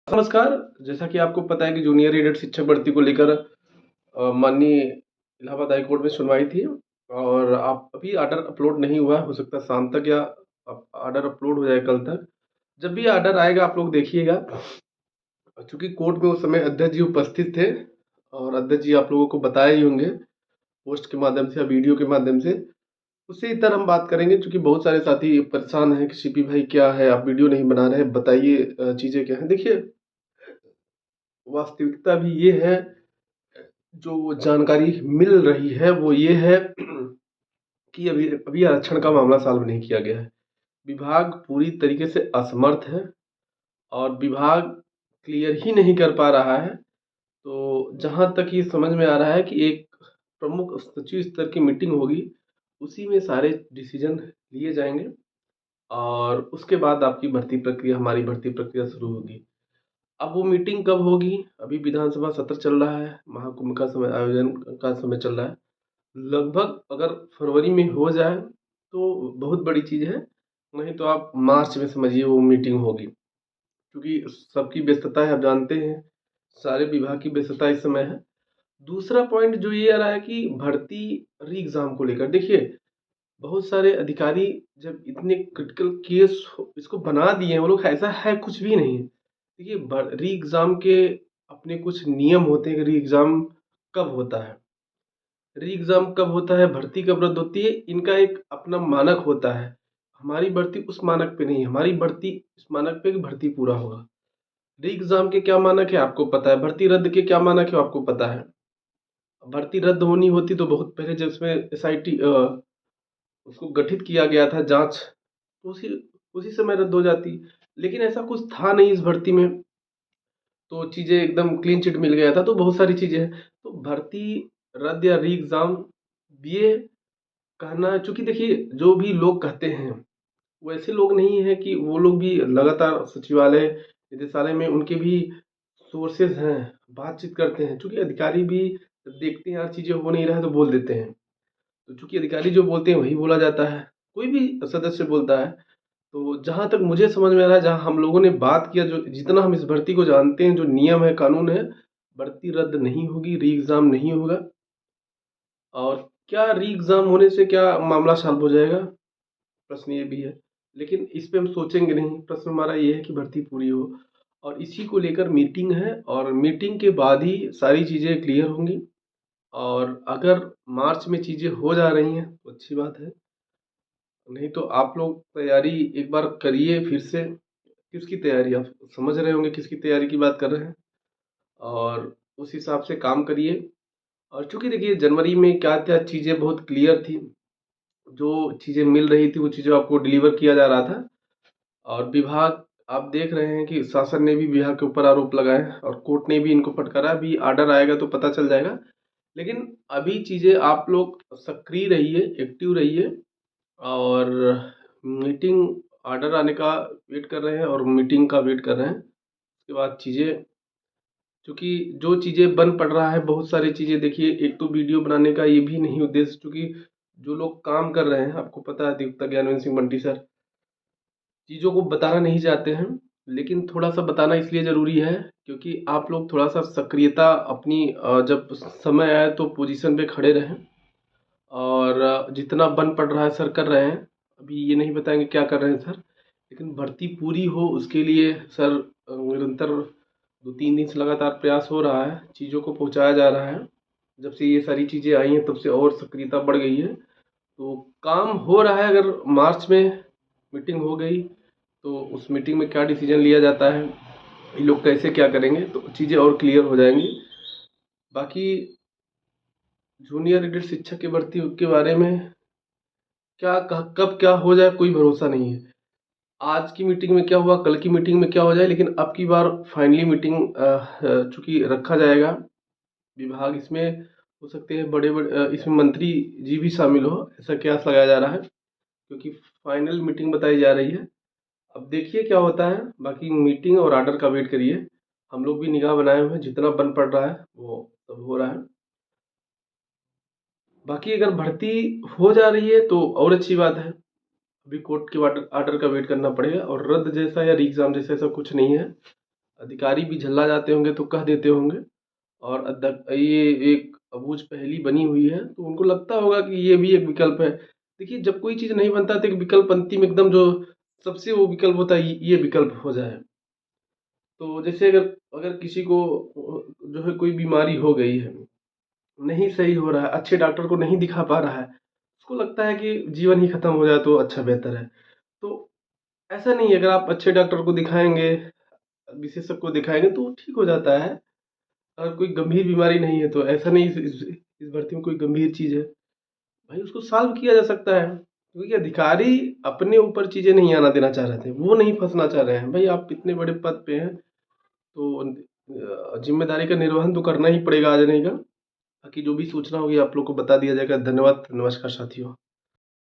नमस्कार। जैसा कि आपको पता है कि जूनियर एडेड शिक्षक भर्ती को लेकर माननीय इलाहाबाद हाई कोर्ट में सुनवाई थी और आप अभी ऑर्डर अपलोड नहीं हुआ है, हो सकता है शाम तक या ऑर्डर अपलोड हो जाए कल तक। जब भी ऑर्डर आएगा आप लोग देखिएगा। चूँकि कोर्ट में उस समय अध्यक्ष जी उपस्थित थे और अध्यक्ष जी आप लोगों को बताए ही होंगे पोस्ट के माध्यम से या वीडियो के माध्यम से। उसी तरह हम बात करेंगे चूँकि बहुत सारे साथी परेशान हैं कि सीपी भाई क्या है, आप वीडियो नहीं बना रहे, बताइए चीज़ें क्या हैं। देखिए, वास्तविकता भी ये है, जो जानकारी मिल रही है वो ये है कि अभी अभी आरक्षण का मामला सॉल्व नहीं किया गया है। विभाग पूरी तरीके से असमर्थ है और विभाग क्लियर ही नहीं कर पा रहा है। तो जहाँ तक ये समझ में आ रहा है कि एक प्रमुख सचिव स्तर की मीटिंग होगी, उसी में सारे डिसीजन लिए जाएंगे और उसके बाद आपकी भर्ती प्रक्रिया, हमारी भर्ती प्रक्रिया शुरू होगी। अब वो मीटिंग कब होगी? अभी विधानसभा सत्र चल रहा है, महाकुंभ का समय, आयोजन का समय चल रहा है। लगभग अगर फरवरी में हो जाए तो बहुत बड़ी चीज़ है, नहीं तो आप मार्च में समझिए वो मीटिंग होगी। क्योंकि सबकी व्यस्तता है, आप जानते हैं, सारे विभाग की व्यस्तता इस समय है। दूसरा पॉइंट जो ये आ रहा है कि भर्ती री एग्ज़ाम को लेकर देखिए, बहुत सारे अधिकारी जब इतने क्रिटिकल केस इसको बना दिए हैं, वो लोग, ऐसा है कुछ भी नहीं है। देखिए, री एग्ज़ाम के अपने कुछ नियम होते हैं कि री एग्ज़ाम कब होता है, री एग्ज़ाम कब होता है, भर्ती कब रद्द होती है, इनका एक अपना मानक होता है। हमारी भर्ती उस मानक पे नहीं है, हमारी भर्ती इस मानक पे कि भर्ती पूरा होगा। री एग्ज़ाम के क्या मानक है आपको पता है, भर्ती रद्द के क्या मानक है आपको पता है। भर्ती रद्द होनी होती तो बहुत पहले जब उसमें एसआईटी उसको गठित किया गया था जाँच, तो उसी उसी समय रद्द हो जाती। लेकिन ऐसा कुछ था नहीं इस भर्ती में, तो चीज़ें एकदम क्लीन चिट मिल गया था, तो बहुत सारी चीज़ें हैं। तो भर्ती रद्द या री एग्ज़ाम, ये कहना, चूँकि देखिए जो भी लोग कहते हैं, वो ऐसे लोग नहीं हैं कि वो लोग भी लगातार सचिवालय, निदेशालय में उनके भी सोर्सेज़ हैं, बातचीत करते हैं। चूँकि अधिकारी भी जब देखते हैं यार चीज़ें हो नहीं रहा है तो बोल देते हैं। तो चूँकि अधिकारी जो बोलते हैं वही बोला जाता है, कोई भी सदस्य बोलता है। तो जहाँ तक मुझे समझ में आ रहा है, जहाँ हम लोगों ने बात किया, जो जितना हम इस भर्ती को जानते हैं, जो नियम है, कानून है, भर्ती रद्द नहीं होगी, री एग्ज़ाम नहीं होगा। और क्या री एग्ज़ाम होने से क्या मामला सॉल्व हो जाएगा? प्रश्न ये भी है। लेकिन इस पे हम सोचेंगे नहीं, प्रश्न हमारा ये है कि भर्ती पूरी हो और इसी को लेकर मीटिंग है और मीटिंग के बाद ही सारी चीज़ें क्लियर होंगी। और अगर मार्च में चीज़ें हो जा रही हैं तो अच्छी बात है, नहीं तो आप लोग तैयारी एक बार करिए फिर से। किसकी तैयारी? आप समझ रहे होंगे किसकी तैयारी की बात कर रहे हैं और उस हिसाब से काम करिए। और चूँकि देखिए जनवरी में क्या-क्या चीज़ें बहुत क्लियर थी, जो चीज़ें मिल रही थी वो चीज़ें आपको डिलीवर किया जा रहा था। और विभाग, आप देख रहे हैं कि शासन ने भी विभाग के ऊपर आरोप लगाए हैं और कोर्ट ने भी इनको फटकारा। अभी ऑर्डर आएगा तो पता चल जाएगा। लेकिन अभी चीज़ें, आप लोग सक्रिय रहिए, एक्टिव रहिए और मीटिंग, ऑर्डर आने का वेट कर रहे हैं और मीटिंग का वेट कर रहे हैं। उसके बाद चीज़ें, चूँकि जो चीज़ें बन पड़ रहा है, बहुत सारी चीज़ें देखिए, एक तो वीडियो बनाने का ये भी नहीं उद्देश्य, चूँकि जो लोग काम कर रहे हैं, आपको पता है अधिवक्ता ज्ञानवेंद्र सिंह बंटी सर चीज़ों को बताना नहीं चाहते हैं। लेकिन थोड़ा-सा बताना इसलिए ज़रूरी है क्योंकि आप लोग थोड़ा-सा सक्रियता अपनी, जब समय आए तो पोजीशन पे खड़े रहें और जितना बन पड़ रहा है सर कर रहे हैं। अभी ये नहीं बताएँगे क्या कर रहे हैं सर, लेकिन भर्ती पूरी हो उसके लिए सर निरंतर 2-3 दिन से लगातार प्रयास हो रहा है, चीज़ों को पहुँचाया जा रहा है। जब से ये सारी चीज़ें आई हैं तब से और सक्रियता बढ़ गई है। तो काम हो रहा है। अगर मार्च में मीटिंग हो गई तो उस मीटिंग में क्या डिसीजन लिया जाता है, ये लोग कैसे क्या करेंगे, तो चीज़ें और क्लियर हो जाएँगी। बाकी जूनियर एडेड शिक्षक की भर्ती के बारे में क्या कब क्या हो जाए कोई भरोसा नहीं है। आज की मीटिंग में क्या हुआ, कल की मीटिंग में क्या हो जाए, लेकिन अब की बार फाइनली मीटिंग चूँकि रखा जाएगा, विभाग इसमें हो सकते हैं बड़े-बड़े, इसमें मंत्री जी भी शामिल हो, ऐसा कयास लगाया जा रहा है क्योंकि फाइनल मीटिंग बताई जा रही है। अब देखिए क्या होता है, बाकी मीटिंग और ऑर्डर का वेट करिए। हम लोग भी निगाह बनाए हुए हैं, जितना बन पड़ रहा है वो सब हो रहा है। बाकी अगर भर्ती हो जा रही है तो और अच्छी बात है। अभी कोर्ट के ऑर्डर ऑर्डर का वेट करना पड़ेगा और रद्द जैसा या री एग्ज़ाम जैसा ऐसा कुछ नहीं है। अधिकारी भी झल्ला जाते होंगे तो कह देते होंगे, और ये एक अबूझ पहेली बनी हुई है, तो उनको लगता होगा कि ये भी एक विकल्प है। देखिए, जब कोई चीज़ नहीं बनता तो एक विकल्प अंतिम एकदम जो सबसे वो विकल्प होता है, ये विकल्प हो जाए। तो जैसे अगर अगर किसी को जो है कोई बीमारी हो गई है, नहीं सही हो रहा है, अच्छे डॉक्टर को नहीं दिखा पा रहा है, उसको लगता है कि जीवन ही खत्म हो जाए तो अच्छा बेहतर है। तो ऐसा नहीं है, अगर आप अच्छे डॉक्टर को दिखाएँगे, विशेषज्ञ को दिखाएँगे तो ठीक हो जाता है। अगर कोई गंभीर बीमारी नहीं है तो ऐसा नहीं इस भर्ती में कोई गंभीर चीज़ है, भाई उसको सॉल्व किया जा सकता है। क्योंकि अधिकारी अपने ऊपर चीज़ें नहीं आना देना चाह रहे थे, वो नहीं फँसना चाह रहे हैं। भाई आप इतने बड़े पद पे हैं, तो ज़िम्मेदारी का निर्वहन तो करना ही पड़ेगा आज नहीं का। बाकी जो भी सूचना होगी आप लोग को बता दिया जाएगा। धन्यवाद, नमस्कार साथियों।